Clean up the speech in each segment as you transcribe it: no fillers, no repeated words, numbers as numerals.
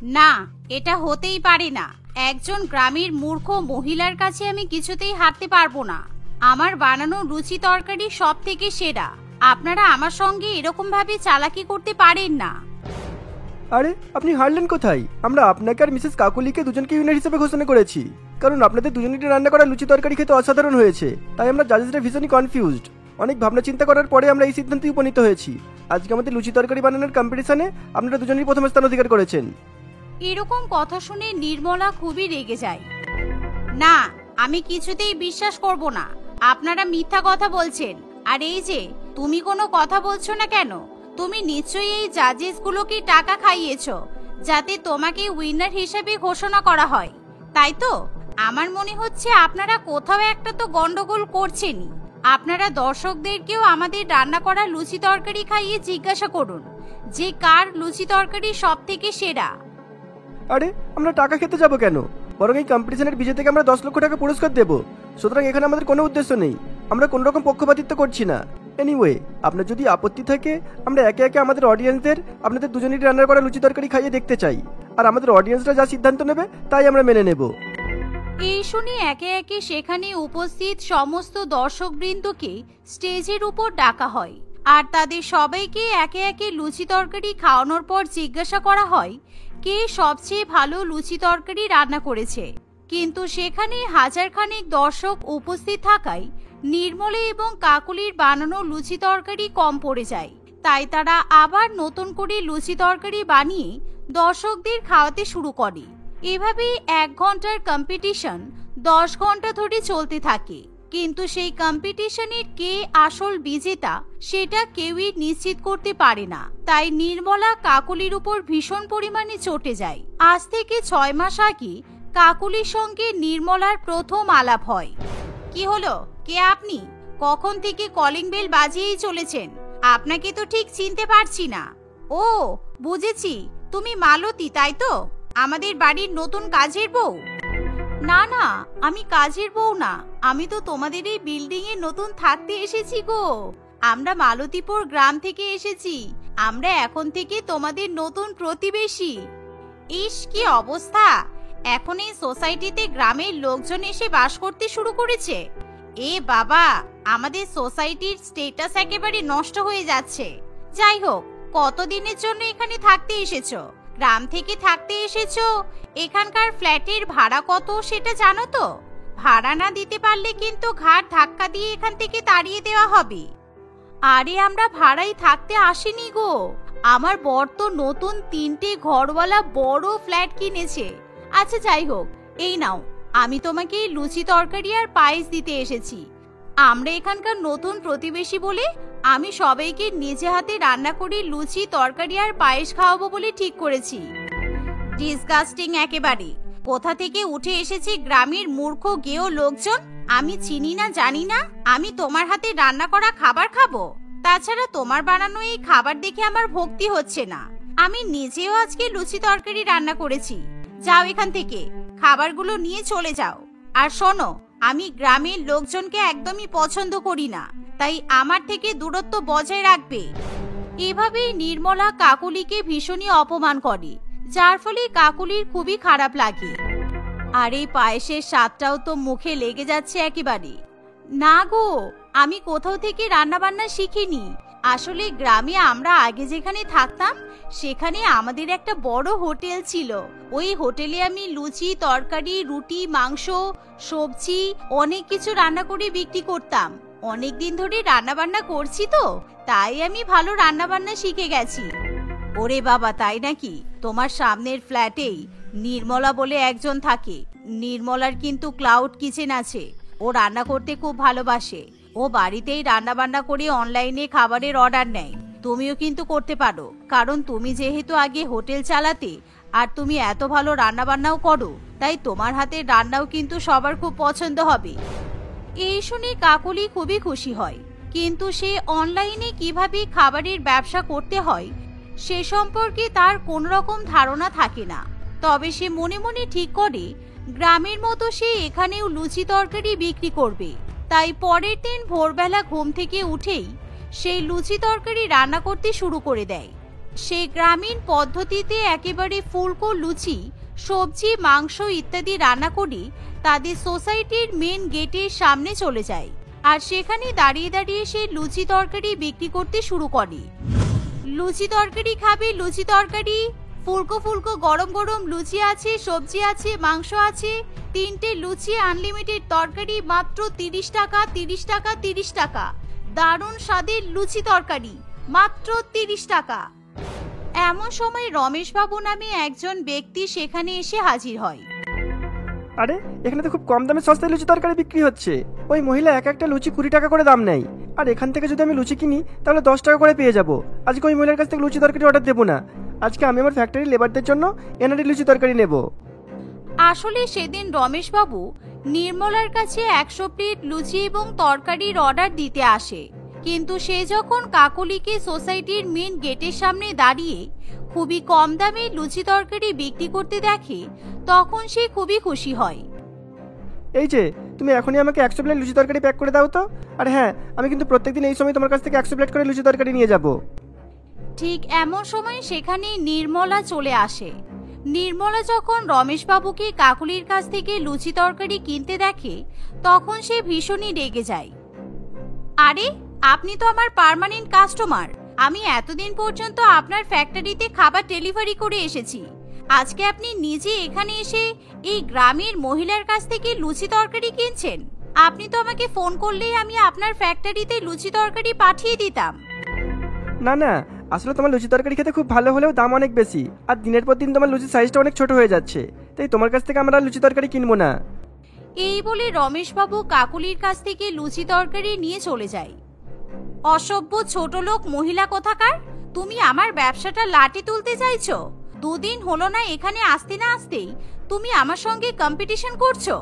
না, এটা হতেই পারে না। একজন গ্রামের মূর্খ মহিলার কাছে আমি কিছুতেই হারতে পারবো না। আমার বানানো লুচি তরকারি সব থেকে সেরা। আপনারা আমার সঙ্গে এরকম ভাবে চালাকি করতে পারেন না। আরে আপনি হারলেন কোথায়? আমরা আপনাকে আর মিসেস কাকুলিকে দুজনকে উইনার হিসেবে ঘোষণা করেছি, কারণ আপনাদের দুজনেরই রান্না করা লুচি তরকারি খেতে অসাধারণ হয়েছে। তাই আমরা জাজেসরা ভীষণই কনফিউজড। অনেক ভাবনা চিন্তা করার পরে আমরা এই সিদ্ধান্তে উপনীত হয়েছি। আজকে আমাদের লুচি তরকারি বানানোর কম্পিটিশনে আপনারা দুজনেই প্রথম স্থান অধিকার করেছেন। এরকম কথা শুনে নির্মলা খুবই রেগে যায়। না, আমি কিছুতেই বিশ্বাস করব না। আপনারা মিথ্যা কথা বলছেন। আর এই যে তুমি কোনো কথা বলছো না কেন? তুমি নিশ্চয়ই এই জাজেসগুলোকে টাকা খাইয়েছো যাতে তোমাকে উইনার হিসেবে ঘোষণা করা হয়, তাই তো? আমার মনে হচ্ছে আপনারা কোথাও একটা তো গন্ডগোল করছেনই। আপনারা দর্শকদেরকেও আমাদের রান্না করা লুচি তরকারি খাইয়ে জিজ্ঞাসা করুন যে কার লুচি তরকারি সব থেকে সেরা। আরে আমরা টাকা খেতে যাব কেন? বরং এই কম্পিটিশনের বিজেতাকে আমরা 10 লক্ষ টাকা পুরস্কার দেব। সুতরাং এখানে আমাদের কোনো উদ্দেশ্য নেই। আমরা কোনো রকম পক্ষপাতিত্ব করছি না। এনিওয়ে, আপনার যদি আপত্তি থাকে, আমরা একে একে আমাদের অডিয়েন্সদের আপনাদের দুজনেরই রান্না করা লুচি তরকারি খাইয়ে দেখতে চাই। আর আমাদের অডিয়েন্সরা যা সিদ্ধান্ত নেবে তাই আমরা মেনে নেব। এই শুনে একে একে সেখানে উপস্থিত সমস্ত দর্শকবৃন্দকে স্টেজের উপর ডাকা হয়। আর তাদের সবাইকে একে একে লুচি তরকারি খাওয়ানোর পর জিজ্ঞাসা করা হয় কে সবচেয়ে ভালো লুচি তরকারি রান্না করেছে। কিন্তু সেখানে হাজারখানেক দর্শক উপস্থিত থাকায় নির্মলে এবং কাকুলির বানানো লুচি তরকারি কম পড়ে যায়। তাই তারা আবার নতুন করে লুচি তরকারি বানিয়ে দর্শকদের খাওয়াতে শুরু করে। এভাবেই 1 ঘন্টার কম্পিটিশন 10 ঘন্টা ধরে চলতে থাকে। কিন্তু সেই কম্পিটিশনের কে আসল বিজেতা সেটা কেউই নিশ্চিত করতে পারে না। তাই নির্মলা কাকুলির উপর ভীষণ পরিমাণে চটে যায়। আজ থেকে 6 মাস আগে কাকুলির সঙ্গে নির্মলার প্রথম আলাপ হয়। কি হলো, কে আপনি? কখন থেকে কলিং বেল বাজিয়েই চলেছেন। আপনাকে তো ঠিক চিনতে পারছি না। ও বুঝেছি, তুমি মালতী তাই তো? আমাদের বাড়ির নতুন কাজের বউ? না না, আমি কাজের বউ না। আমি তো তোমাদের এই বিল্ডিং এ নতুন থাকতে এসেছি গো। আমরা মালতীপুর গ্রাম থেকে এসেছি। আমরা এখন থেকে তোমাদের নতুন প্রতিবেশী। ইস কি অবস্থা! এখন এই সোসাইটিতে গ্রামের লোকজন এসে বাস করতে শুরু করেছে। এ বাবা, আমাদের সোসাইটির স্ট্যাটাস একেবারে নষ্ট হয়ে যাচ্ছে। যাই হোক, কতদিনের জন্য এখানে থাকতে এসেছো? গ্রাম থেকে থাকতে এসেছো। এখানকার ফ্ল্যাটের ভাড়া কত সেটা জানো তো? ভাড়া না দিতে পারলে কিন্তু ঘাড় ধাক্কা দিয়ে এখান থেকে তাড়িয়ে দেওয়া হবে। আরে আমরা ভাড়াই থাকতে আসিনি গো। আমার বর তো নতুন 3টে ঘরওয়ালা বড় ফ্ল্যাট কিনেছে। আচ্ছা যাই হোক, এই নাও, আমি তোমাকে লুচি তরকারি আর পায়েস দিতে এসেছি। আমরা এখানকার নতুন প্রতিবেশী বলে আমি সবাইকে নিজে হাতে রান্না করে লুচি তরকারি আর পায়েস খাওয়াবো বলে ঠিক করেছি। ডিসগাস্টিং একেবারে! কোথা থেকে উঠে এসেছে গ্রামের মূর্খ গেও লোকজন। আমি চিনি না জানি না, আমি তোমার হাতে রান্না করা খাবার খাবো? তাছাড়া তোমার বানানো এই খাবার দেখে আমার ভক্তি হচ্ছে না। আমি নিজেও আজকে লুচি তরকারি রান্না করেছি। যাও এখান থেকে, খাবারগুলো নিয়ে চলে যাও। আর শোনো, আমি গ্রামের লোকজনকে একদমই পছন্দ করি না, তাই আমার থেকে দূরত্ব বজায় রাখবে। এভাবেই নির্মলা কাকুলিকে ভীষণই অপমান করে, যার ফলে কাকুলির খুবই খারাপ লাগে। আর এই পায়েসের স্বাদটাও তো মুখে লেগে যাচ্ছে একেবারে। না গো, আমি কোথাও থেকে রান্না বান্না শিখিনি। আসলে গ্রামে আমরা আগে যেখানে থাকতাম সেখানে আমাদের একটা বড় হোটেল ছিল। ওই হোটেলে আমি লুচি তরকারি রুটি মাংস সবজি অনেক কিছু রান্না করে বিক্রি করতাম। অনেক দিন ধরে রান্না বান্না করছি তো, তাই আমি ভালো রান্না বান্না শিখে গেছি। ওরে বাবা, তাই নাকি? তোমার সামনের ফ্ল্যাটেই নির্মলা বলে একজন থাকে। নির্মলার কিন্তু ক্লাউড কিচেন আছে। ও রান্না করতে খুব ভালোবাসে। ও বাড়িতেই রান্না বান্না করে অনলাইনে খাবারের অর্ডার নেয়। তুমিও কিন্তু করতে পারো, কারণ তুমি যেহেতু আগে হোটেল চালাতে আর তুমি এত ভালো রান্না বান্নাও করো, তাই তোমার হাতের রান্নাও কিন্তু সবার খুব পছন্দ হবে। এই শুনে কাকুলি খুবই খুশি হয়, কিন্তু সে অনলাইনে কিভাবে খাবারের ব্যবসা করতে হয় সে সম্পর্কে তার কোনো রকম ধারণা থাকে না। তবে সে মনে মনে ঠিক করে গ্রামের মতো সে এখানেও লুচি তরকারি বিক্রি করবে। তাই পরের দিন ভোরবেলা ঘুম থেকে উঠেই সেই লুচি তরকারি রান্না করতে শুরু করে দেয়। সে গ্রামীণ পদ্ধতিতে একেবারে ফুলকো লুচি, সবজি, মাংস ইত্যাদি রান্না করে তাদের সোসাইটির মেন গেটের সামনে চলে যায় আর সেখানে দাঁড়িয়ে দাঁড়িয়ে সে লুচি তরকারি বিক্রি করতে শুরু করে। লুচি তরকারি খাবে, লুচি তরকারি, ফুলকো ফুলকো গরম গরম লুচি আছে, সবজি আছে, মাংস আছে, 3টে লুচি, আনলিমিটেড তরকারি, মাত্র 30 টাকা, 30 টাকা, 30 টাকা। দারুণ স্বাদের লুচি তরকারি, মাত্র 30 টাকা। এমন সময় রমেশবাবু নামে একজন ব্যক্তি সেখানে এসে হাজির হয়। আরে, এখানে তো খুব কম দামে সস্তায় লুচি তরকারি বিক্রি হচ্ছে। ওই মহিলা এক একটা লুচি 20 টাকা করে দাম নেয়, আর এখান থেকে যদি আমি লুচি কিনি তাহলে 10 টাকা করে পেয়ে যাবো। আজকে ওই মহিলার কাছ থেকে লুচি তরকারি অর্ডার দেবো না, আজকে আমি আমার ফ্যাক্টরি লেবারদের জন্য এনারি লুচি তরকারি নেব। আসলে সেদিন রমেশবাবু নির্মলার কাছে 100 প্লেট লুচি এবং তরকারির অর্ডার দিতে আসে, কিন্তু সে যখন কাকলিকে সোসাইটির মেন গেটের সামনে দাঁড়িয়ে খুবই কম দামে লুচি তরকারি বিক্রি করতে দেখে তখন সে খুবই খুশি হয়। এই যে, তুমি এখনই আমাকে 100 প্লেট লুচি তরকারি প্যাক করে দাও তো। আর হ্যাঁ, আমি কিন্তু প্রত্যেকদিন এই সময় তোমার কাছ থেকে 100 প্লেট করে লুচি তরকারি নিয়ে যাব। ঠিক এমন সময় সেখানে নির্মলা চলে আসে। নির্মলা যখন রমেশবাবুকে কাকুলির কাছ থেকে লুচি তরকারি কিনতে দেখে তখন সে ভীষণই রেগে যায়। আরে, আপনি তো আমার পার্মানেন্ট কাস্টমার, আমি এতদিন পর্যন্ত আপনার ফ্যাক্টরিতে খাবার ডেলিভারি করে এসেছি, আজকে আপনি নিজে এখানে এসে এই গ্রামের মহিলার কাছ থেকে লুচি তরকারি কিনছেন? আপনি তো আমাকে ফোন করলেই আমি আপনার ফ্যাক্টরিতে লুচি তরকারি পাঠিয়ে দিতাম। না না, আসলে তোমার লুচি তরকারি খেতে খুব ভালো হলেও দাম অনেক বেশি, আর দিনের পর দিন তোমার লুচির সাইজটা অনেক ছোট হয়ে যাচ্ছে, তাই তোমার কাছ থেকে আমরা লুচি তরকারি কিনবো না। এই বলে রমেশবাবু কাকুলির কাছ থেকে লুচি তরকারি নিয়ে চলে যায়। অসভ্য ছোট লোক মহিলা কোথাকার, তুমি আমার ব্যবসাটা লাটে তুলতে চাইছো? দুদিন হলো না এখানে আসতে না আসতেই তুমি আমার সঙ্গে কম্পিটিশন করছো।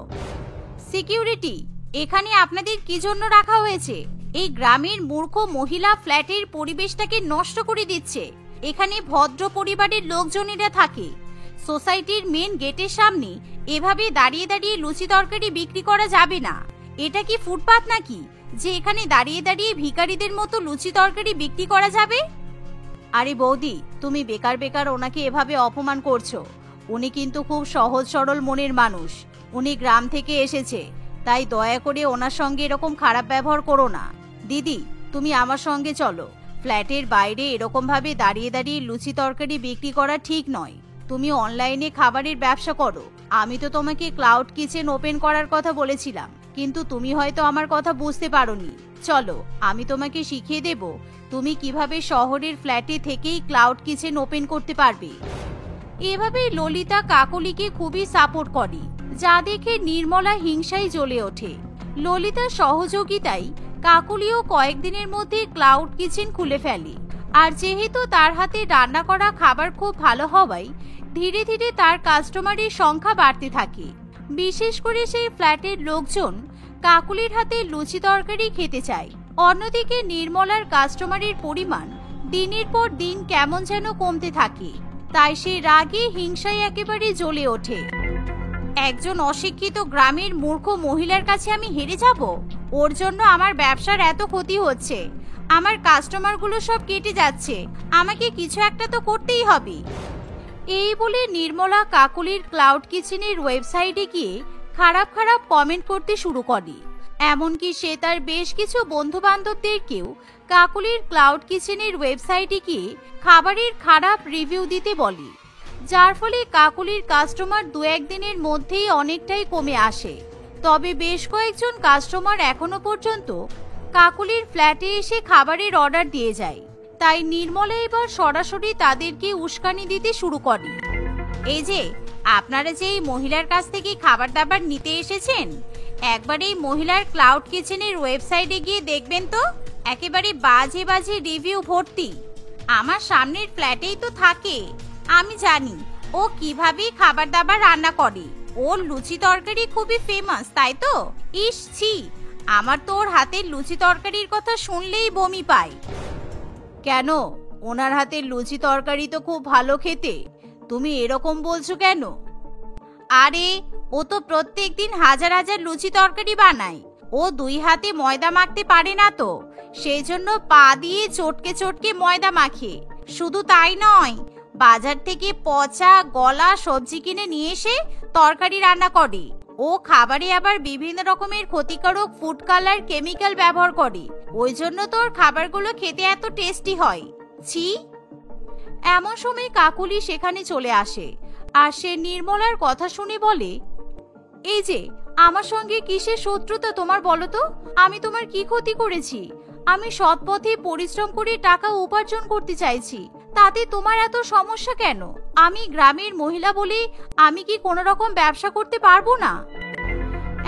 সিকিউরিটি, এখানে আপনাদের কি জন্য রাখা হয়েছে? এই গ্রামের মূর্খ মহিলা ফ্ল্যাটের পরিবেশটাকে নষ্ট করে দিচ্ছে। এখানে ভদ্র পরিবারের লোকজনেরা থাকে। সোসাইটির মেন গেটের সামনে এভাবে দাঁড়িয়ে দাঁড়িয়ে লুচি তরকারি বিক্রি করা যাবে না। এটা কি ফুটপাত নাকি যে এখানে দাঁড়িয়ে দাঁড়িয়ে ভিখারিদের মতো লুচি তরকারি বিক্রি করা যাবে? আরে বৌদি, তুমি বেকার বেকার ওনাকে এভাবে অপমান করছো। উনি কিন্তু খুব সহজ সরল মনের মানুষ, উনি গ্রাম থেকে এসেছে, তাই দয়া করে ওনার সঙ্গে এরকম খারাপ ব্যবহার করো না। দিদি, তুমি আমার সঙ্গে চলো, ফ্ল্যাটের বাইরে এরকম ভাবে দাঁড়িয়ে দাঁড়িয়ে লুচি তরকারি বিক্রি করা ঠিক নয়। তুমি অনলাইনে খাবারের ব্যবসা করো, আমি তো তোমাকে ক্লাউড কিচেন ওপেন করার কথা বলেছিলাম, কিন্তু তুমি হয়তো আমার কথা বুঝতে পারোনি। চলো, আমি তোমাকে শিখিয়ে দেব তুমি কিভাবে শহরের ফ্ল্যাটে থেকেই ক্লাউড কিচেন ওপেন করতে পারবে। এভাবে ললিতা কাকলিকে খুবই সাপোর্ট করে, যা দেখে নির্মলা হিংসায় জ্বলে ওঠে। ললিতার সহযোগিতায় কাকলিও কয়েকদিনের মধ্যে ক্লাউড কিচেন খুলে ফেলে, আর যেহেতু তার হাতে রান্না করা খাবার খুব ভালো হওয়ায় ধীরে ধীরে তার কাস্টমারের সংখ্যা বাড়তে থাকে। বিশেষ করে সেই ফ্ল্যাটের লোকজন কাকলির হাতে লুচি তরকারি খেতে চায়। অন্যদিকে নির্মলার কাস্টমারের পরিমাণ দিনের পর দিন কেমন যেন কমতে থাকে, তাই সে রাগে হিংসায় একেবারে জ্বলে ওঠে। একজন অশিক্ষিত গ্রামের মূর্খ মহিলার কাছে আমি হেরে যাব? ওর জন্য আমার ব্যবসার এত ক্ষতি হচ্ছে, আমার কাস্টমারগুলো সব কেটে যাচ্ছে, আমাকে কিছু একটা তো করতেই হবে। এই বলে নির্মলা কাকলির ক্লাউড কিচেনের ওয়েবসাইটে গিয়ে খারাপ খারাপ কমেন্ট করতে শুরু করে। এমনকি সে তার বেশ কিছু বন্ধু বান্ধবদেরকেও কাকলির ক্লাউড কিচেনের ওয়েবসাইটে গিয়ে খাবারের খারাপ রিভিউ দিতে বলে, যার ফলে কাকলির কাস্টমার 2-1 দিনের মধ্যেই অনেকটাই কমে আসে। তবে বেশ কয়েকজন কাস্টমার এখনো পর্যন্ত কাকলির ফ্ল্যাটে এসে খাবারের অর্ডার দিয়ে যায়, তাই নির্মলা এবার সরাসরি তাদেরকে উস্কানি দিতে শুরু করে। এই যে, আপনারা যে এই মহিলার কাছ থেকে খাবার দাবার নিতে এসেছেন, একবার এই মহিলার ক্লাউড কিচেনের ওয়েবসাইটে গিয়ে দেখবেন তো, একেবারে বাজে বাজে রিভিউ ভর্তি। আমার সামনের ফ্ল্যাটেই তো থাকে, আমি জানি ও কিভাবে খাবার দাবার রান্না করে। ওর লুচি তরকারি খুবই ফেমাস, তাই তো? ইস ছি, আমার তো ওর হাতের লুচি তরকারির কথা শুনলেই বমি পায়। কেন, ওনার হাতের লুচি তরকারি তো খুব ভালো খেতে, তুমি এরকম বলছো কেন? আরে, ও তো প্রত্যেকদিন হাজার হাজার লুচি তরকারি বানায়, ও 2 হাতে ময়দা মাখতে পারে না তো, সেই জন্য পা দিয়ে চটকে চটকে ময়দা মাখে। শুধু তাই নয়, বাজার থেকে পচা গলা সবজি কিনে নিয়ে এসে তরকারি রান্না করে। ও খাবারে আবার বিভিন্ন রকমের ক্ষতিকারক ফুড কালার কেমিক্যাল ব্যবহার করে। ওই জন্য তোর খাবারগুলো খেতে এত টেস্টি হয়। ছি। এমন সময় কাকুলি সেখানে চলে আসে আর সে নির্মলার কথা শুনে বলে, এই যে আমার সঙ্গে কিসের শত্রুতা তোমার বলো তো? আমি তোমার কি ক্ষতি করেছি? আমি সৎ পথে পরিশ্রম করে টাকা উপার্জন করতে চাইছি, তাতে তোমার এত সমস্যা কেন? আমি গ্রামের মহিলা বলে আমি কি কোনো রকম ব্যবসা করতে পারবো না?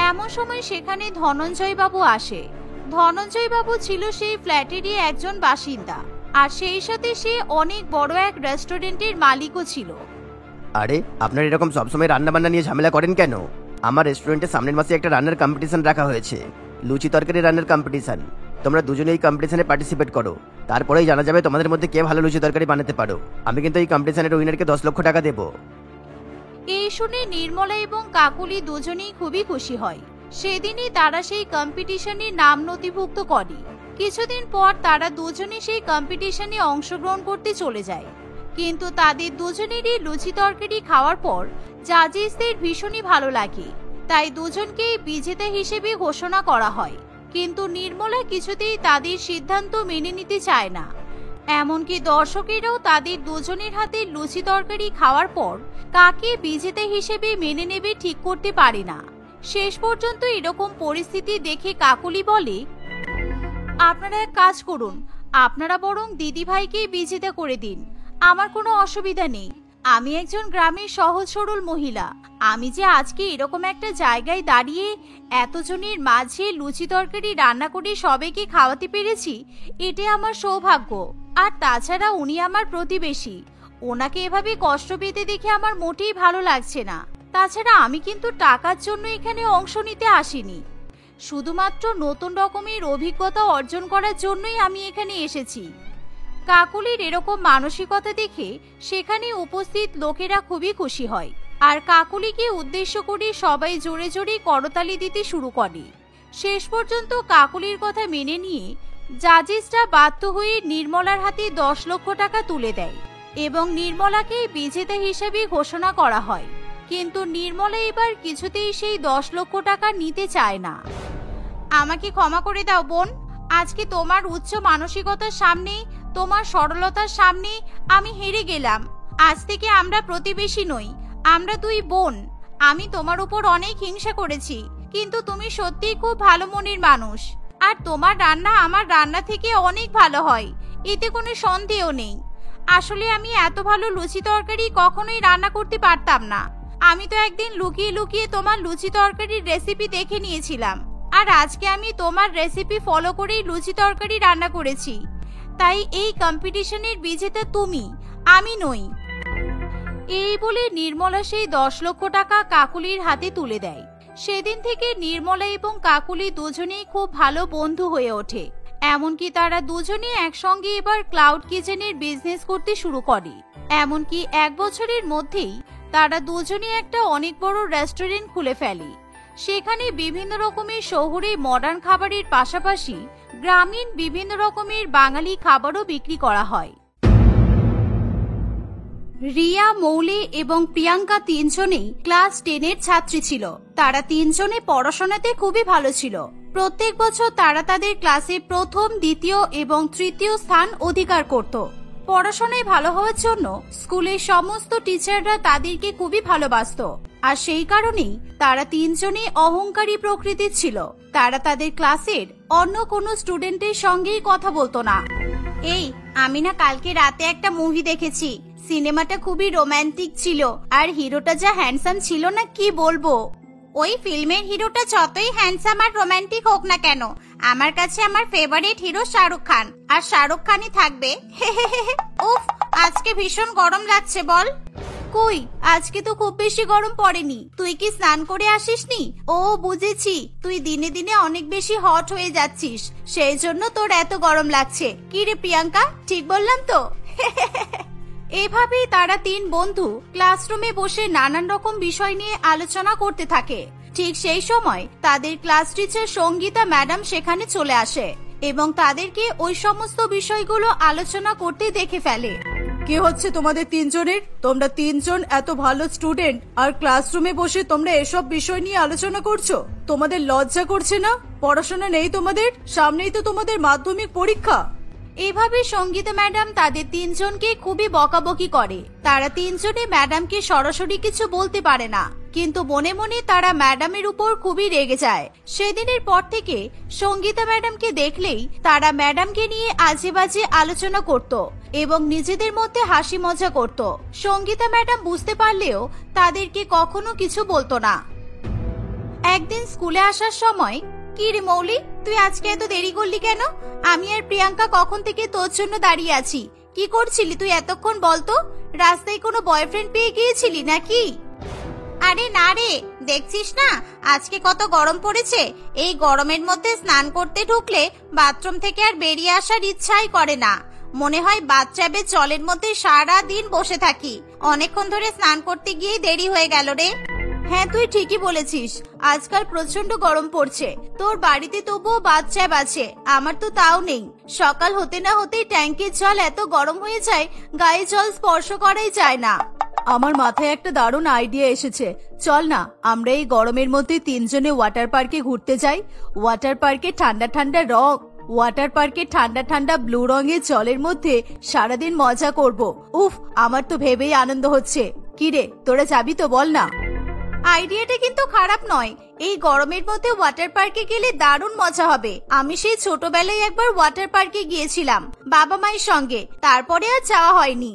এমন সময় সেখানে ধনঞ্জয় বাবু আসে। ধনঞ্জয় বাবু ছিল সেই ফ্ল্যাটেরই একজন বাসিন্দা, আর সেই সাথে সে অনেক বড় এক রেস্টুরেন্টের মালিকও ছিল। আরে আপনারা এরকম সবসময় রান্না বান্না নিয়ে ঝামেলা করেন কেন? আমার রেস্টুরেন্টে সামনের মাসে একটা রান্নার কম্পিটিশন রাখা হয়েছে, লুচি তরকারি রান্নার কম্পিটিশন। তোমরা দুজনে এই কম্পিটিশনে পার্টিসিপেট করো, তারপরেই জানা যাবে তোমাদের মধ্যে কে ভালো লুচি তরকারি বানাতে পারো। আমি কিন্তু এই কম্পিটিশনের উইনারকে 10 লক্ষ টাকা দেবো। এই শুনে নির্মলা এবং কাকুলি দুজনেই খুবই খুশি হয়। সেদিনই তারা সেই কম্পিটিশনে নাম নথিভুক্ত করে। কিছুদিন পর তারা দুজনে সেই কম্পিটিশনে অংশগ্রহণ করতে চলে যায়। কিন্তু তাদের দুজনেরই লুচি তরকারি খাওয়ার পর জাজেসদের ভীষণই ভালো লাগে, তাই দুজনকেই বিজেতা হিসেবে ঘোষণা করা হয়। কিন্তু নির্মলা কিছুতেই তাদের সিদ্ধান্ত মেনে নিতে চায় না। এমনকি দর্শকেরাও তাদের দুজনের হাতে লুচি তরকারি খাওয়ার পর কাকে বিজেতা হিসেবে মেনে নেবে ঠিক করতে পারে না। শেষ পর্যন্ত এরকম পরিস্থিতি দেখে কাকুলি বলে, আপনারা এক কাজ করুন, আপনারা বরং দিদিভাইকেই বিজেতা করে দিন, আমার কোনো অসুবিধা নেই। আমি একজন গ্রামের সহজ সরল মহিলা। আমি যে আজকে এরকম একটা জায়গায় দাঁড়িয়ে এতজনের মাঝে লুচি তরকারি রান্না করে সবাইকে খাওয়াতে পেরেছি, এটা আমার সৌভাগ্য। আর তাছাড়া উনি আমার প্রতিবেশী, ওনাকে এভাবে কষ্ট পেতে দেখে আমার মোটেই ভালো লাগছে না। তাছাড়া আমি কিন্তু টাকার জন্য এখানে অংশ নিতে আসিনি, শুধুমাত্র নতুন রকমের অভিজ্ঞতা অর্জন করার জন্যই আমি এখানে এসেছি। কাকুলির এরকম মানসিকতা দেখে সেখানে উপস্থিত লোকেরা খুবই খুশি হয়, আর কাকুলিকে উদ্দেশ্য করে সবাই জোরে জোরে করতালি দিতে শুরু করে। শেষ পর্যন্ত কাকুলির কথা মেনে নিয়ে জাজেসরা বাধ্য হয়ে নির্মলার হাতে 10 লক্ষ টাকা তুলে দেয় এবং নির্মলাকে বিজেতা হিসেবে ঘোষণা করা হয়। কিন্তু নির্মলা এবার কিছুতেই সেই 10 লক্ষ টাকা নিতে চায় না। আমাকে ক্ষমা করে দাও বোন, আজকে তোমার উচ্চ মানসিকতার সামনে, তোমার সরলতার সামনে আমি হেরে গেলাম। আজ থেকে আমরা প্রতিবেশী নই, আমরা দুই বোন। আমি তোমার উপর অনেক হিংসা করেছি, কিন্তু তুমি সত্যিই খুব ভালো মনের মানুষ, আর তোমার রান্না আমার রান্না থেকে অনেক ভালো হয়, এতে কোনো সন্দেহ নেই। আসলে আমি এত ভালো লুচি তরকারি কখনোই রান্না করতে পারতাম না। আমি তো একদিন লুকিয়ে লুকিয়ে তোমার লুচি তরকারির রেসিপি দেখে নিয়েছিলাম, আর আজকে আমি তোমার রেসিপি ফলো করেই লুচি তরকারি রান্না করেছি। তাই এই কম্পিটিশনের বিজেতা তুমি, আমি নই। এই বলে নির্মলা সেই 10 লক্ষ টাকা কাকুলির হাতে তুলে দেয়। সেদিন থেকে নির্মলা এবং কাকুলি দুজনেই খুব ভালো বন্ধু হয়ে ওঠে। এমনকি তারা দুজনে একসঙ্গে এবার ক্লাউড কিচেনের বিজনেস করতে শুরু করে। এমনকি 1 বছরের মধ্যেই তারা দুজনে একটা অনেক বড় রেস্টুরেন্ট খুলে ফেলে। সেখানে বিভিন্ন রকমের শহুরে মডার্ন খাবারের পাশাপাশি গ্রামীণ বিভিন্ন রকমের বাঙালি খাবারও বিক্রি করা হয়। রিয়া, মৌলি এবং প্রিয়াঙ্কা তিনজনেই ক্লাস 10-এর ছাত্রী ছিল। তারা তিনজনে পড়াশোনাতে খুবই ভালো ছিল। প্রত্যেক বছর তারা তাদের ক্লাসে প্রথম, দ্বিতীয় এবং তৃতীয় স্থান অধিকার করত। পড়াশোনায় ভালো হওয়ার জন্য স্কুলের সমস্ত টিচাররা তাদেরকে খুবই ভালোবাসতো, আর সেই কারণেই তারা তিনজনে অহংকারী প্রকৃতির ছিল। তারা তাদের ক্লাসের অন্য কোনো স্টুডেন্টের সঙ্গেই কথা বলতো না। এই, আমি না কালকে রাতে একটা মুভি দেখেছি, সিনেমাটা খুবই রোমান্টিক ছিল, আর হিরোটা যা হ্যান্ডসাম ছিল না, কি বলবো। ওই ফিল্মের হিরোটা যতই হ্যান্ডসাম আর রোমান্টিক হোক না কেন, আমার কাছে আমার ফেভারিট হিরো শাহরুখ খান, আর শাহরুখ খানই থাকবে। উফ, আজকে ভীষণ গরম লাগছে বল। কই, আজকে তো খুব বেশি গরম পড়েনি। তুই কি স্নান করে আসিসনি? ও বুঝেছি, তুই দিনে দিনে অনেক বেশি হট হয়ে যাচ্ছিস, সেই জন্য তোর এত গরম লাগছে। কি রে প্রিয়াঙ্কা, ঠিক বললাম তো? এভাবেই তারা 3 বন্ধু ক্লাসরুমে বসে নানান রকম বিষয় নিয়ে আলোচনা করতে থাকে। ঠিক সেই সময় তাদের ক্লাস টিচার সঙ্গীতা ম্যাডাম সেখানে চলে আসে এবং তাদেরকে ওই সমস্ত বিষয়গুলো আলোচনা করতে দেখে ফেলে। কি হচ্ছে তোমাদের তিনজনের? তোমরা তিনজন এত ভালো স্টুডেন্ট আর ক্লাসরুমে বসে তোমরা এসব বিষয় নিয়ে আলোচনা করছো? তোমাদের লজ্জা করছে না? পড়াশোনা নেই তোমাদের? সামনেই তো তোমাদের মাধ্যমিক পরীক্ষা। এভাবে সঙ্গীতা ম্যাডাম তাদের তিনজনকে খুবই বকাবকি করে। তারা তিনজনে ম্যাডামকে সরাসরি কিছু বলতে পারে না, কিন্তু মনে মনে তারা ম্যাডামের উপর খুবই রেগে যায়। সেদিনের পর থেকে সঙ্গীতা ম্যাডামকে দেখলেই তারা ম্যাডামকে নিয়ে আজে বাজে আলোচনা করত এবং নিজেদের মধ্যে হাসি মজা করত। সঙ্গীতা ম্যাডাম বুঝতে পারলেও তাদেরকে কখনো কিছু বলতো না। একদিন স্কুলে আসার সময়, কি রে মৌলি, তুই আজকে এত দেরি করলি কেন? আমি আর প্রিয়াঙ্কা কখন থেকে তোর জন্য দাঁড়িয়ে আছি। কি করছিলি তুই এতক্ষণ বলতো? রাস্তায় কোনো বয়ফ্রেন্ড পেয়ে গিয়েছিলি নাকি? আরে না রে, দেখছিস না আজকে কত গরম পড়েছে। এই গরমের মধ্যে স্নান করতে ঢুকলে বাথরুম থেকে আর বেরিয়ে আসার ইচ্ছাই করে না। মনে হয় বাথটাবে জলের মধ্যে সারা দিন বসে থাকি। অনেকক্ষণ ধরে স্নান করতে গিয়ে দেরি হয়ে গেল রে। হ্যাঁ, তুই ঠিকই বলেছিস, আজকাল প্রচন্ড গরম পড়ছে। তোর বাড়িতে তবুও বাথটাব আছে, আমার তো তাও নেই। সকাল হতে না হতেই ট্যাঙ্কের জল এত গরম হয়ে যায়, গায়ে জল স্পর্শ করাই যায় না। আমার মাথায় একটা দারুণ আইডিয়া এসেছে। চল না আমরা এই গরমের মধ্যে তিনজনে ওয়াটার পার্কে ঘুরতে যাই। ওয়াটার পার্কে ঠান্ডা ঠান্ডা রং, ওয়াটার পার্কে ঠান্ডা ঠান্ডা ব্লু রঙের জলের মধ্যে সারাদিন মজা করব। উফ, আমার তো ভেবেই আনন্দ হচ্ছে। কি রে, তোরা যাবি তো? বল না। আইডিয়াটা কিন্তু খারাপ নয়। এই গরমের মধ্যে ওয়াটার পার্কে গেলে দারুণ মজা হবে। আমি সেই ছোটবেলায় একবার ওয়াটার পার্কে গিয়েছিলাম বাবা মায়ের সঙ্গে, তারপরে আর যাওয়া হয়নি।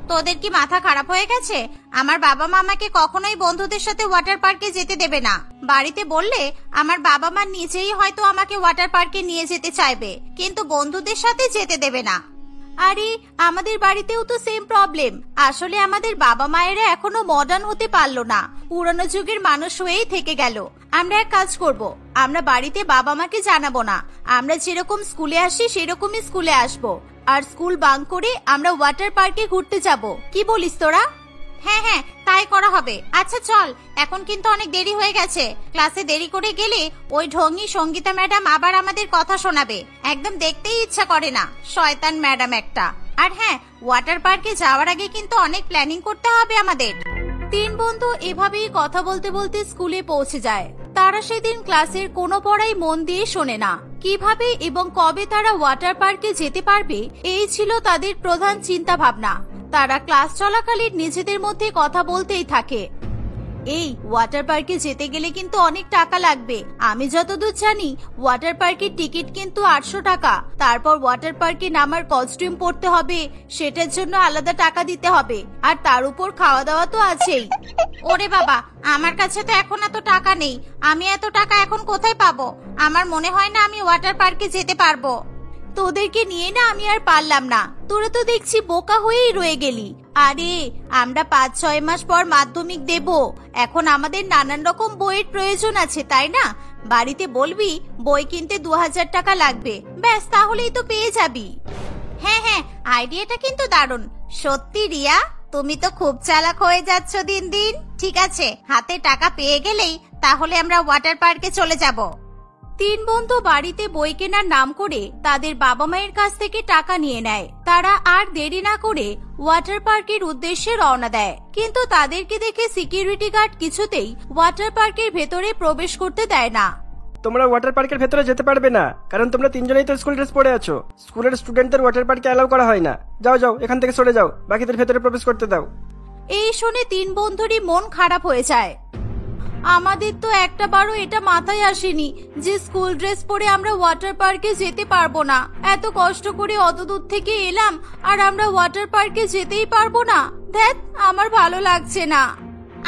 তোদের কি মাথা খারাপ হয়ে গেছে? আমার বাবা মা আমাকে কখনোই বন্ধুদের সাথে ওয়াটার পার্কে যেতে দেবে না। বাড়িতে বললে আমার বাবা মা নিজেই হয়তো আমাকে ওয়াটার পার্কে নিয়ে যেতে চাইবে, কিন্তু বন্ধুদের সাথে যেতে দেবে না। আরে আমাদের বাড়িতেও তো সেম প্রবলেম। আসলে আমাদের বাবা মায়েরা এখনো মডার্ন হতে পারলো না, পুরনো যুগের মানুষ হয়েই থেকে গেল। আমরা এক কাজ করব, আমরা বাড়িতে বাবা মাকে জানাবো না। আমরা যেরকম স্কুলে আসি সেরকমই স্কুলে আসবো, আর স্কুল বাঙ্ক করে আমরা ওয়াটার পার্কে ঘুরতে যাব। কি বলিস তোরা? হ্যাঁ হ্যাঁ, তাই করা হবে। আচ্ছা চল, এখন কিন্তু অনেক দেরি হয়ে গেছে। ক্লাসে দেরি করে গেলে ওই ঢঙ্গি সঙ্গীতা ম্যাডাম আবার আমাদের কথা শোনাবে। একদম দেখতেই ইচ্ছা করে না, শয়তান ম্যাডাম একটা। আর হ্যাঁ, ওয়াটার পার্কে যাওয়ার আগে কিন্তু অনেক প্ল্যানিং করতে হবে আমাদের। তিন বন্ধু এভাবেই কথা বলতে বলতে স্কুলে পৌঁছে যায়। তারা সেদিন ক্লাসের কোনো পড়াই মন দিয়ে শোনে না। কিভাবে এবং কবে তারা ওয়াটার পার্কে যেতে পারবে, এই ছিল তাদের প্রধান চিন্তা ভাবনা। তারা ক্লাস চলাকালীন নিজেদের মধ্যে কথা বলতেই থাকে। এই ওয়াটার পার্কে যেতে গেলে কিন্তু অনেক টাকা লাগবে। আমি যতদূর জানি ওয়াটার পার্কের টিকিট কিন্তু 800 টাকা। তারপর ওয়াটার পার্কে নামার কস্টিউম পরতে হবে, সেটার জন্য আলাদা টাকা দিতে হবে, আর তার উপর খাওয়া দাওয়া তো আছেই। ওরে বাবা, আমার কাছে তো এখন এত টাকা নেই। আমি এত টাকা এখন কোথায় পাবো? আমার মনে হয় না আমি ওয়াটার পার্কে যেতে পারবো। তোদেরকে নিয়ে না আমি আর পারলাম না। তোরা তো দেখছি বোকা হয়েই রয়ে গেলি। আরে আমরা 5-6 মাস পর মাধ্যমিক দেব। এখন আমাদের নানান রকম বইয়ের প্রয়োজন আছে, তাই না? বাড়িতে বলবি বই কিনতে 2000 টাকা লাগবে, ব্যাস তাহলেই তো পেয়ে যাবি। হ্যাঁ হ্যাঁ, আইডিয়াটা কিন্তু দারুণ। সত্যি রিয়া, তুমি তো খুব চালাক হয়ে যাচ্ছ দিন দিন। ঠিক আছে, হাতে টাকা পেয়ে গেলেই তাহলে আমরা ওয়াটার পার্কে চলে যাব। তিন বন্ধু বাড়িতে বই কেনার নাম করে তাদের বাবা মায়ের কাছ থেকে টাকা নিয়ে নেয়। তারা আর দেরি না করে ওয়াটার পার্কের উদ্দেশ্যে রওনা দেয়, কিন্তু তাদেরকে দেখে সিকিউরিটি গার্ড কিছুতেই ওয়াটার পার্কের ভেতরে প্রবেশ করতে দেয় না। তোমরা ওয়াটার পার্কের ভেতরে যেতে পারবে না, কারণ তোমরা তিনজনেই তো স্কুল ড্রেস পরে আছো। স্কুলের স্টুডেন্টদের ওয়াটার পার্কে অ্যালাউ করা হয় না। যাও যাও, এখান থেকে সরে যাও, বাকিদের ভেতরে প্রবেশ করতে দাও। এই শুনে তিন বন্ধুরই মন খারাপ হয়ে যায়। আমাদের তো একটা বারও এটা মাথায় আসেনি যে স্কুল ড্রেস পরে আমরা ওয়াটার পার্কে যেতে পারবো না। এত কষ্ট করে অত দূর থেকে এলাম আর আমরা ওয়াটার পার্কে যেতেই পারবো না। ধ্যাৎ, আমার ভালো লাগছে না।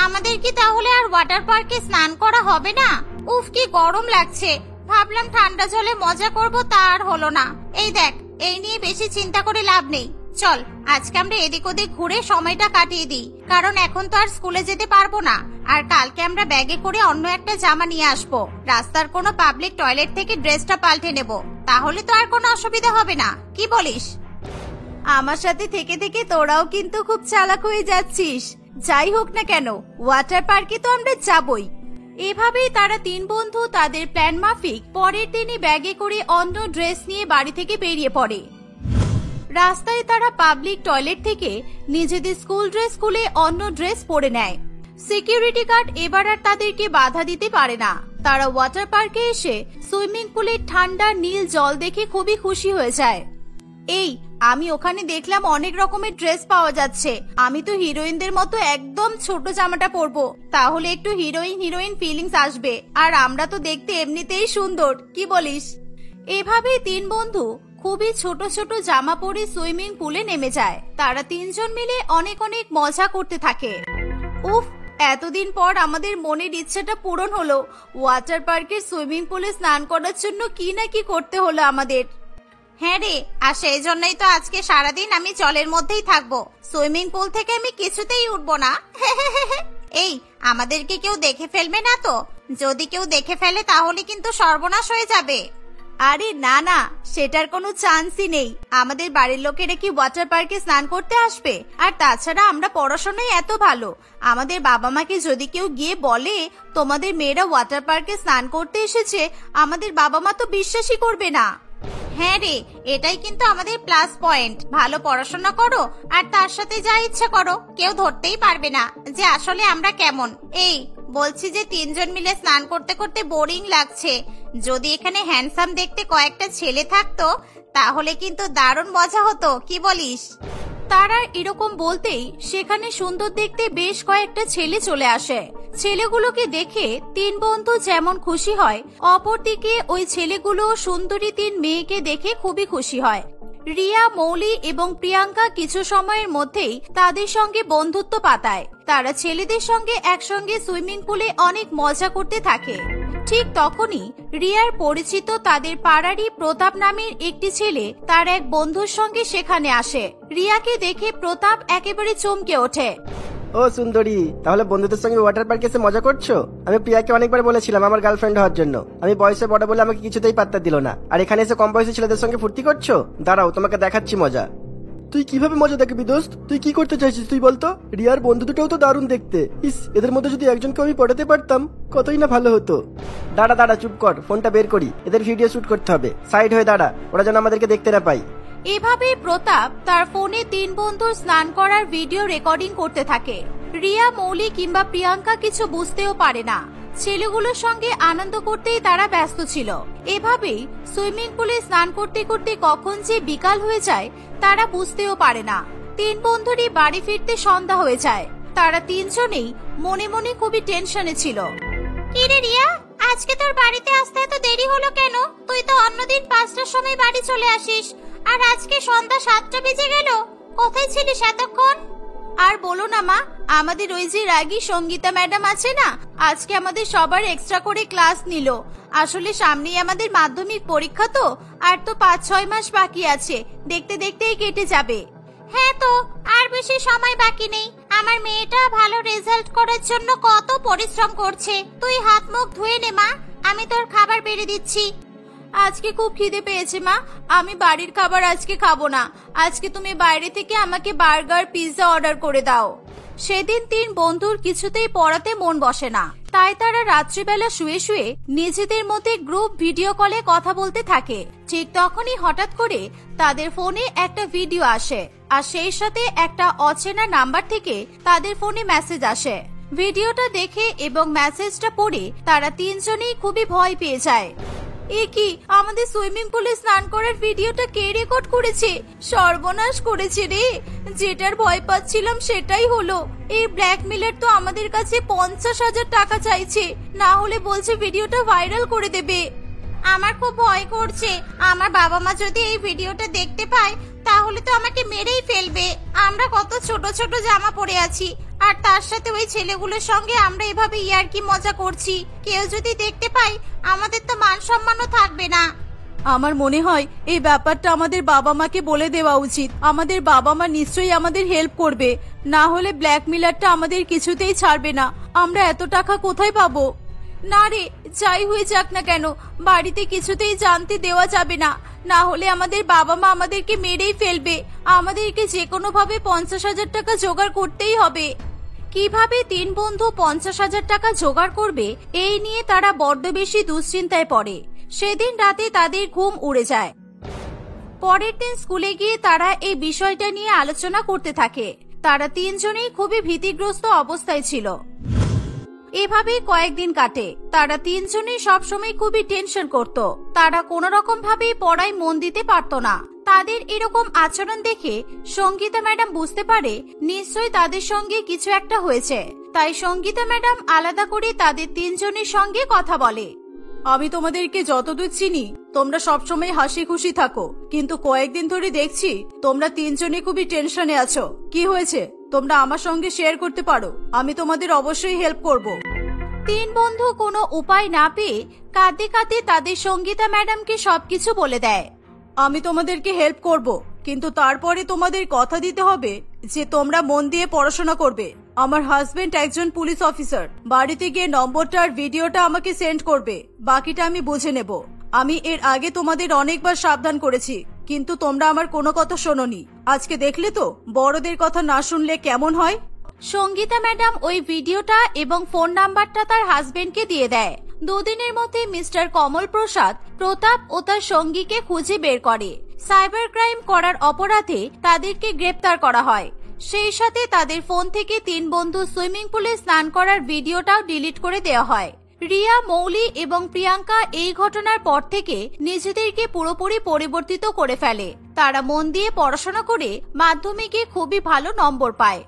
আমাদের কি তাহলে আর ওয়াটার পার্কে স্নান করা হবে না? উফ, কি গরম লাগছে। ভাবলাম ঠান্ডা জলে মজা করব, তা আর হলো না। এই দেখ, এই নিয়ে বেশি চিন্তা করে লাভ নেই। চল আজকে আমরা এদিক ওদিক ঘুরে সময়টা কাটিয়ে দিই, কারণ এখন তো আর স্কুলে যেতে পারবো না। আর কালকে আমরা ব্যাগে করে অন্য একটা জামা নিয়ে আসবো। রাস্তার কোনো পাবলিক টয়লেট থেকে ড্রেসটা পাল্টে নেব, তাহলে তো আর কোনো অসুবিধা হবে না। কি বলিস? আমার সাথে থেকে থেকে তোরাও কিন্তু খুব চালাক হয়ে যাচ্ছিস। যাই হোক না কেন, ওয়াটার পার্কে তো আমরা যাবই। এভাবেই তারা তিন বন্ধু তাদের প্ল্যান মাফিক পরের দিনই ব্যাগে করে অন্য ড্রেস নিয়ে বাড়ি থেকে বেরিয়ে পড়ে। রাস্তায় তারা পাবলিক টয়লেট থেকে নিজেদের স্কুল ড্রেস খুলে অন্য ড্রেস পরে নেয়। সিকিউরিটি গার্ড এবার আর তাদেরকে বাধা দিতে পারে না। তারা ওয়াটার পার্কে এসে সুইমিং পুলের ঠান্ডা নীল জল দেখে খুবই খুশি হয়ে যায়। এই আমি ওখানে দেখলাম অনেক রকমের ড্রেস পাওয়া যাচ্ছে, আমি তো হিরোইনদের মতো একদম ছোট জামাটা পরবো, তাহলে একটু হিরোইন হিরোইন ফিলিংস আসবে, আর আমরা তো দেখতে এমনিতেই সুন্দর, কি বলিস? এভাবেই তিন বন্ধু খুবই ছোট ছোট জামা পরে সুইমিং পুলে নেমে যায়। তারা তিনজন মিলে অনেক অনেক মজা করতে থাকে। উফ, এতদিন পর আমাদের মনের ইচ্ছাটা পূরণ হলো। ওয়াটার পার্কের সুইমিং পুলে স্নান করার জন্য কি না কি করতে হলো আমাদের। হ্যাঁ রে, আর সেই জন্যই তো আজকে সারাদিন আমি জলের মধ্যেই থাকবো, সুইমিং পুল থেকে আমি কিছুতেই উঠবো না। এই আমাদেরকে কেউ দেখে ফেলবে না তো? যদি কেউ দেখে ফেলে তাহলে কিন্তু সর্বনাশ হয়ে যাবে। আরে না না, সেটার কোনো চান্সই নেই। আমাদের বাড়ির লোকেরা কি ওয়াটার পার্কে স্নান করতে আসবে? আর তাছাড়া আমরা পড়াশোনায় এত ভালো, আমাদের বাবা মাকে যদি কেউ গিয়ে বলে তোমাদের মেয়েরা ওয়াটার পার্কে স্নান করতে এসেছে, আমাদের বাবা মা তো বিশ্বাসই করবে না। হ্যাঁ রে, এটাই কিন্তু আমাদের প্লাস পয়েন্ট। ভালো পড়াশোনা করো আর তার সাথে যা ইচ্ছা করো, কেউ ধরতেই পারবে না যে আসলে আমরা কেমন। এই বলছি যে তিনজন মিলে স্নান করতে করতে বোরিং লাগছে, যদি এখানে হ্যান্ডসাম দেখতে কয়েকটা ছেলে থাকতো তাহলে কিন্তু দারুণ মজা হতো, কি বলিস? তারা এরকম বলতেই সেখানে সুন্দর দেখতে বেশ কয়েকটা ছেলে চলে আসে। ছেলেগুলোকে দেখে তিন বন্ধু যেমন খুশি হয়, অপরদিকে ওই ছেলেগুলো সুন্দরী তিন মেয়েকে দেখে খুবই খুশি হয়। রিয়া, মৌলি এবং প্রিয়াঙ্কা কিছু সময়ের মধ্যেই তাদের সঙ্গে বন্ধুত্ব পাতায়। তারা ছেলেদের সঙ্গে একসঙ্গে সুইমিং পুলে অনেক মজা করতে থাকে। ঠিক তখনই রিয়ার পরিচিত তাদের পাড়ারই প্রতাপ নামের একটি ছেলে তার এক বন্ধুর সঙ্গে সেখানে আসে। রিয়াকে দেখে প্রতাপ একেবারে চমকে ওঠে। ও সুন্দরী, তাহলে বন্ধুদের সঙ্গে ওয়াটার পার্কে এসে মজা করছো? আমি প্রিয়াকে অনেকবার বলেছিলাম আমার গার্লফ্রেন্ড হওয়ার জন্য, আমি বয়সে বড় বলে আমাকে কিছুতেই পাত্তা দিল না, আর এখানে এসে কম বয়সী ছেলেদের সঙ্গে ফুর্তি করছো? দাঁড়াও, তোমাকে দেখাচ্ছি মজা। তুই কিভাবে মজা দেখবি দোস্ত? তুই কি করতে চাইছিস তুই বলতো? রিয়ার বন্ধু দুটোও তো দারুণ দেখতে, ইস এদের মধ্যে যদি একজনকে আমি পড়াতে পারতাম কতই না ভালো হতো। দাঁড়া দাঁড়া, চুপ কর, ফোনটা বের করি, এদের ভিডিও শুট করতে হবে। সাইড হয়ে দাঁড়া, ওরা যেন আমাদেরকে দেখতে না পাই। এভাবে প্রতাপ তার ফোনে তিন বন্ধুর স্নান করার ভিডিও রেকর্ডিং করতে থাকে। রিয়া, মৌলি কিংবা প্রিয়াঙ্কা কিছু বুঝতেও পারে না, ছেলেগুলোর সঙ্গে আনন্দ করতেই তারা ব্যস্ত ছিল। এভাবেই সুইমিং পুলে স্নান করতে করতে কখন যে বিকাল হয়ে যায় তারা বুঝতেও পারে না। তিন বন্ধুরই বাড়ি ফিরতে সন্ধ্যা হয়ে যায়। তারা তিনজনেই মনে মনে খুবই টেনশনে ছিল। কিরে রিয়া, আজকে তোর বাড়িতে আসতে এত দেরি হলো কেন? তুই তো অন্যদিন 5টার সময় বাড়ি চলে আসিস, আর আজকে সন্ধ্যা 7টা বেজে গেল। কোথায় ছিলিস এতক্ষণ? আর বলো না মা, আমাদের ওই যে রাগী সঙ্গীতা ম্যাডাম আছে না, আজকে আমাদের সবার এক্সট্রা করে ক্লাস নিল। আসলে সামনেই আমাদের মাধ্যমিক পরীক্ষা তো, আর তো 5-6 মাস বাকি আছে, দেখতে দেখতেই কেটে যাবে। হ্যাঁ তো, আর বেশি সময় বাকি নেই। আমার মেয়েটা ভালো রেজাল্ট করার জন্য কত পরিশ্রম করছে। তুই হাত মুখ ধুয়ে নে মা, আমি তোর খাবার বেড়ে দিচ্ছি। আজকে খুব খিদে পেয়েছে মা, আমি বাড়ির খাবার আজকে খাবো না। আজকে তুমি বাইরে থেকে আমাকে বার্গার, পিৎজা অর্ডার করে দাও। সেদিন তিন বন্ধুর কিছুতেই পড়াতে মন বসে না, তাই তারা রাত্রিবেলা শুয়ে শুয়ে নিজেদের মধ্যে গ্রুপ ভিডিও কলে কথা বলতে থাকে। ঠিক তখনই হঠাৎ করে তাদের ফোনে একটা ভিডিও আসে, আর সেই সাথে একটা অচেনা নাম্বার থেকে তাদের ফোনে মেসেজ আসে। ভিডিওটা দেখে এবং মেসেজটা পড়ে তারা তিনজনেই খুবই ভয় পেয়ে যায়। এ কি, আমাদের সুইমিং পুলে স্নান করার ভিডিওটা কে রেকর্ড করেছে? সর্বনাশ করেছে রে, যেটার ভয় পাচ্ছিলাম সেটাই হলো। এই ব্ল্যাকমেলার তো আমাদের কাছে 50,000 টাকা চাইছে, না হলে বলছে ভিডিওটা ভাইরাল করে দেবে। আমার খুব ভয় করছে, আমার বাবা মা যদি এই ভিডিওটা দেখতে পায় তাহলে তো আমাকে মেরেই ফেলবে। আমরা কত ছোট ছোট জামা পরে আছি, আর তার সাথে ওই ছেলেগুলোর সঙ্গে আমরা এভাবে ইয়ার্কি মজা করছি। কেউ যদি দেখতে পায় আমাদের তো মান সম্মানও থাকবে না। আমার মনে হয় এই ব্যাপারটা আমাদের বাবা মাকে বলে দেওয়া উচিত। আমাদের বাবা মা নিশ্চয়ই আমাদের হেল্প করবে, না হলে ব্ল্যাকমেলারটা আমাদের কিছুতেই ছাড়বে না। আমরা এত টাকা কোথায় পাবো? না রে, যাই হয়ে যাক না কেন, বাড়িতে কিছুতেই জানতে দেওয়া যাবে না, না হলে আমাদের বাবা মা আমাদেরকে মেরেই ফেলবে। আমাদেরকে যে কোনো ভাবে 50,000 টাকা জোগাড় করতেই হবে। কিভাবে তিন বন্ধু 50,000 টাকা জোগাড় করবে এই নিয়ে তারা বড্ড বেশি দুশ্চিন্তায় পড়ে। সেদিন রাতে তাদের ঘুম উড়ে যায়। পরের দিন স্কুলে গিয়ে তারা এই বিষয়টা নিয়ে আলোচনা করতে থাকে। তারা তিনজনেই খুবই ভীতিগ্রস্ত অবস্থায় ছিল। এভাবেই কয়েকদিন কাটে। তারা তিনজনেই সবসময় খুবই টেনশন করত। তারা কোনো রকম ভাবে পড়ায় মন দিতে পারত না। তাদের এরকম আচরণ দেখে সঙ্গীতা ম্যাডাম বুঝতে পারে নিশ্চয়ই তাদের সঙ্গে কিছু একটা হয়েছে। তাই সঙ্গীতা ম্যাডাম আলাদা করে তাদের তিনজনের সঙ্গে কথা বলে। আমি তোমাদেরকে যতদূর চিনি তোমরা সবসময় হাসি খুশি থাকো, কিন্তু কয়েকদিন ধরে দেখছি তোমরা তিনজনে খুবই টেনশনে আছো। কি হয়েছে তোমরা আমার সঙ্গে শেয়ার করতে পারো, আমি তোমাদের অবশ্যই হেল্প করব। তিন বন্ধু কোনো উপায় না পেয়ে কাঁদতে কাঁদতে তাদের সঙ্গীতা ম্যাডামকে সবকিছু বলে দেয়। আমি তোমাদেরকে হেল্প করব, কিন্তু তারপরে তোমাদের কথা দিতে হবে যে তোমরা মন দিয়ে পড়াশোনা করবে। আমার হাজবেন্ড একজন পুলিশ অফিসার। বাড়িতে গিয়ে নম্বরটা আর ভিডিওটা আমাকে সেন্ড করবে, বাকিটা আমি বুঝে নেব। আমি এর আগে তোমাদের অনেকবার সাবধান করেছি, কিন্তু তোমরা আমার কোনো কথা শোনোনি। আজকে দেখলে তো বড়দের কথা না শুনলে কেমন হয়। সঙ্গীতা ম্যাডাম ওই ভিডিওটা এবং ফোন নাম্বারটা তার হাজবেন্ডকে দিয়ে দেয়। দুদিনের মধ্যে মিস্টার কমল প্রসাদ প্রতাপ ও তার সঙ্গীকে খুঁজে বের করে। সাইবার ক্রাইম করার অপরাধে তাদেরকে গ্রেপ্তার করা হয়। সেই সাথে তাদের ফোন থেকে তিন বন্ধু সুইমিং পুলে স্নান করার ভিডিওটাও ডিলিট করে দেওয়া হয়। রিয়া, মৌলি এবং প্রিয়াঙ্কা এই ঘটনার পর থেকে নিজেদেরকে পুরোপুরি পরিবর্তিত করে ফেলে। তারা মন দিয়ে পড়াশোনা করে মাধ্যমিকে খুবই ভালো নম্বর পায়।